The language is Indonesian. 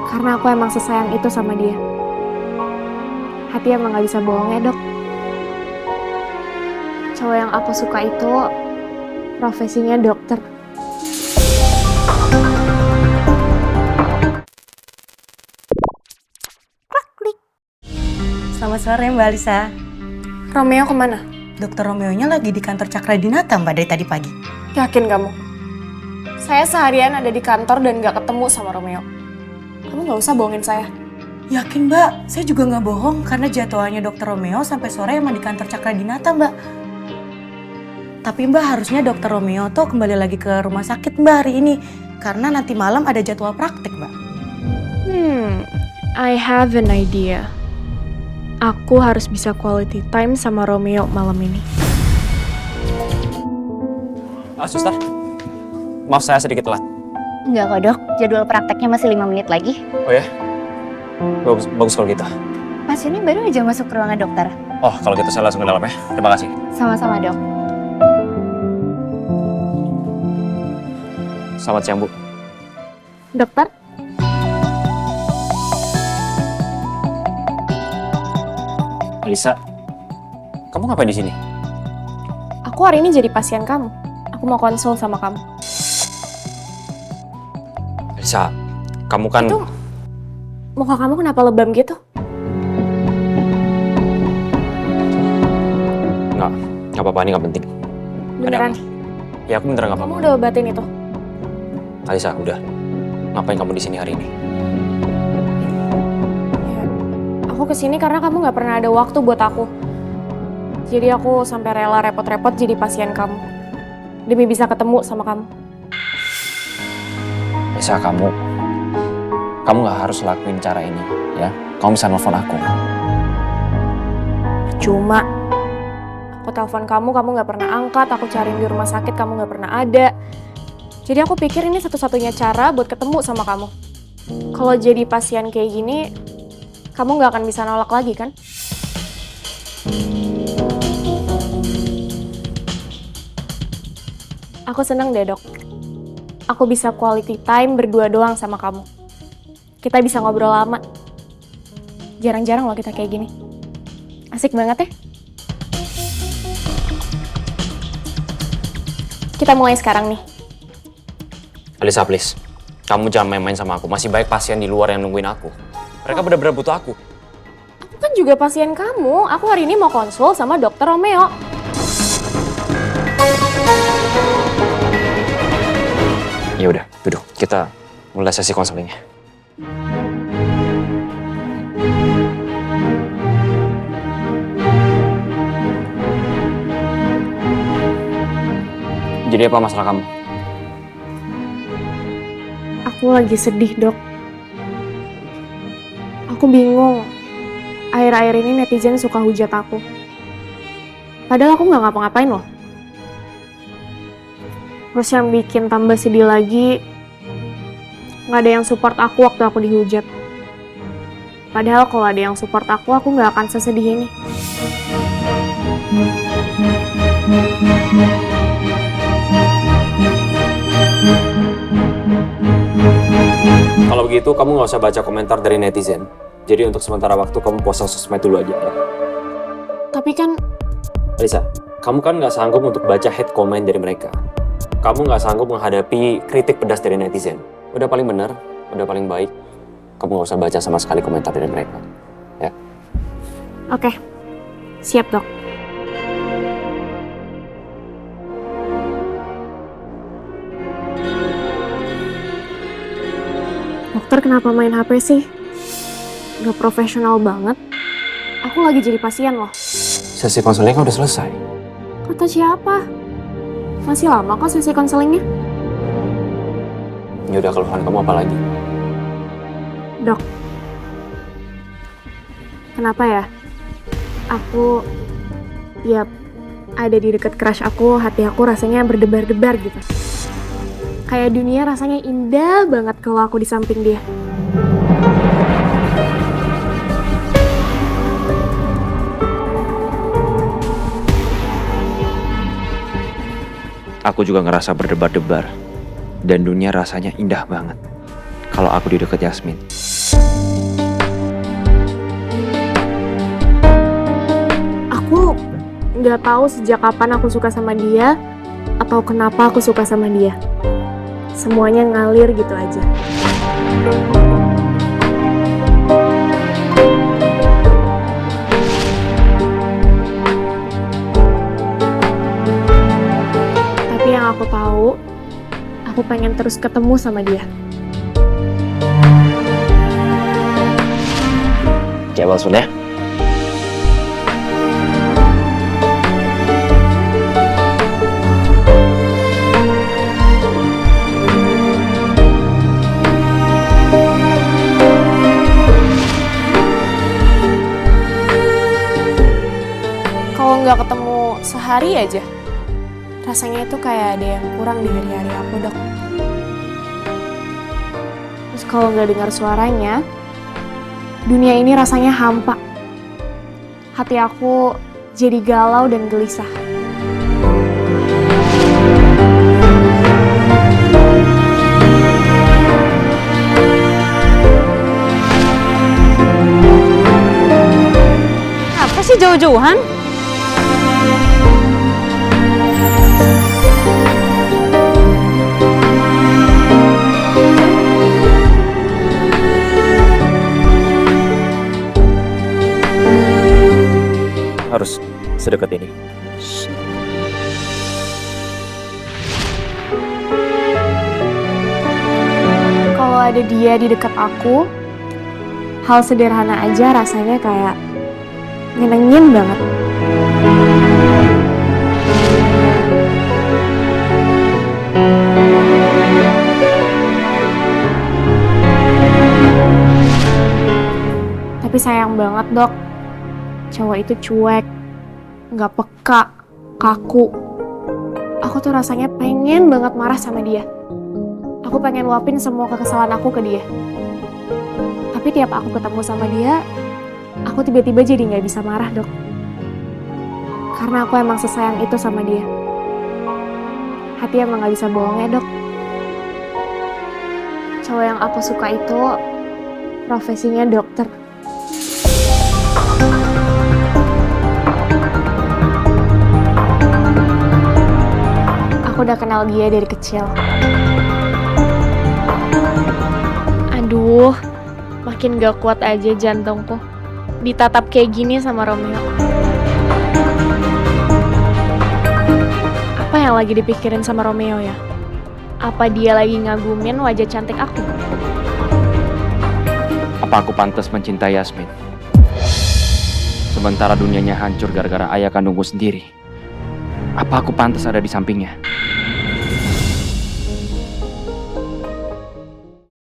Karena aku emang sesayang itu sama dia. Hati emang gak bisa bohong ya, Dok. Cowok yang aku suka itu profesinya dokter. Selamat sore Mbak Alisa. Romeo kemana? Dokter Romeo-nya lagi di kantor Cakra Dinata Mbak dari tadi pagi. Yakin kamu? Saya seharian ada di kantor dan gak ketemu sama Romeo. Kamu gak usah bohongin saya. Yakin Mbak, saya juga nggak bohong karena jadwalnya Dokter Romeo sampai sore emang di kantor Cakra Dinata Mbak. Tapi Mbak harusnya Dokter Romeo tuh kembali lagi ke rumah sakit Mbak hari ini. Karena nanti malam ada jadwal praktek Mbak. I have an idea. Aku harus bisa quality time sama Romeo malam ini. Suster, maaf saya sedikit telat. Enggak kok dok, jadwal prakteknya masih 5 menit lagi. Oh ya? Bagus kalau gitu. Pasiennya baru aja masuk ke ruangan dokter. Oh, kalau gitu saya langsung ke dalam ya. Terima kasih. Sama-sama dok. Selamat siang, Bu. Dokter? Alisa, kamu ngapain di sini? Aku hari ini jadi pasien kamu. Aku mau konsul sama kamu. Alisa, kamu kan... Itu, muka kamu kenapa lebam gitu? Nggak apa-apa, ini nggak penting. Beneran? Ya, aku beneran nggak Kamu apa-apa. udah obatin itu? Alisa, udah. Ngapain kamu di sini hari ini? Ya, aku kesini karena kamu nggak pernah ada waktu buat aku. Jadi aku sampai rela repot-repot jadi pasien kamu. Demi bisa ketemu sama kamu. Alisa, kamu nggak harus lakuin cara ini, ya. Kamu bisa nelfon aku. Cuma aku telepon kamu nggak pernah angkat. Aku cariin di rumah sakit, kamu nggak pernah ada. Jadi aku pikir ini satu-satunya cara buat ketemu sama kamu. Kalau jadi pasien kayak gini, kamu nggak akan bisa nolak lagi kan? Aku seneng deh dok. Aku bisa quality time berdua doang sama kamu. Kita bisa ngobrol lama. Jarang-jarang loh kita kayak gini. Asik banget ya. Kita mulai sekarang nih. Alisa, please. Kamu jangan main-main sama aku. Masih banyak pasien di luar yang nungguin aku. Mereka benar-benar butuh aku. Aku kan juga pasien kamu. Aku hari ini mau konsul sama dokter Romeo. Ya udah, duduk. Kita mulai sesi konselingnya. Jadi apa masalah kamu? Aku lagi sedih, Dok. Aku bingung. Akhir-akhir ini netizen suka hujat aku. Padahal aku nggak ngapa-ngapain loh. Terus yang bikin tambah sedih lagi, nggak ada yang support aku waktu aku dihujat. Padahal kalau ada yang support aku nggak akan sesedih ini. Kalau begitu, kamu nggak usah baca komentar dari netizen. Jadi untuk sementara waktu, kamu post sosmed dulu aja ya. Tapi kan, Alisa, kamu kan nggak sanggup untuk baca hate comment dari mereka. Kamu nggak sanggup menghadapi kritik pedas dari netizen. Udah paling benar, udah paling baik. Kamu nggak usah baca sama sekali komentar dari mereka. Ya. oke. Siap, Dok. Dokter kenapa main HP sih? Udah profesional banget. Aku lagi jadi pasien loh. Sesi konseling kan udah selesai. Kata siapa? Masih lama kok sesi konselingnya. Ya udah, keluhan kamu apa lagi? Dok, kenapa ya? Aku, ya ada di dekat crush aku, hati aku rasanya berdebar-debar gitu. Kayak dunia rasanya indah banget kalau aku di samping dia. Aku juga ngerasa berdebar-debar. Dan dunia rasanya indah banget kalau aku di dekat Yasmin. nggak tahu sejak kapan aku suka sama dia, atau kenapa aku suka sama dia. Semuanya ngalir gitu aja. Tapi yang aku tahu, aku pengen terus ketemu sama dia. Oke, Walsun ya. Kalau nggak ketemu sehari aja, rasanya itu kayak ada yang kurang di hari-hari aku, Dok. Terus kalau nggak dengar suaranya, dunia ini rasanya hampa. Hati aku jadi galau dan gelisah. Apa sih jauh-jauhan? Harus sedekat ini. Kalau ada dia di dekat aku, hal sederhana aja rasanya kayak nyenengin banget. Tapi sayang banget, Dok. Cowok itu cuek, nggak peka, kaku. Aku tuh rasanya pengen banget marah sama dia. Aku pengen luapin semua kekesalan aku ke dia. Tapi tiap aku ketemu sama dia, aku tiba-tiba jadi nggak bisa marah, Dok. Karena aku emang sesayang itu sama dia. Hati emang nggak bisa bohong ya, Dok. Cowok yang aku suka itu profesinya dokter. Aku udah kenal dia dari kecil. Aduh, makin gak kuat aja jantungku. Ditatap kayak gini sama Romeo. Apa yang lagi dipikirin sama Romeo ya? Apa dia lagi ngagumin wajah cantik aku? Apa aku pantas mencintai Yasmin? Sementara dunianya hancur gara-gara ayah kandungku sendiri. Apa aku pantas ada di sampingnya?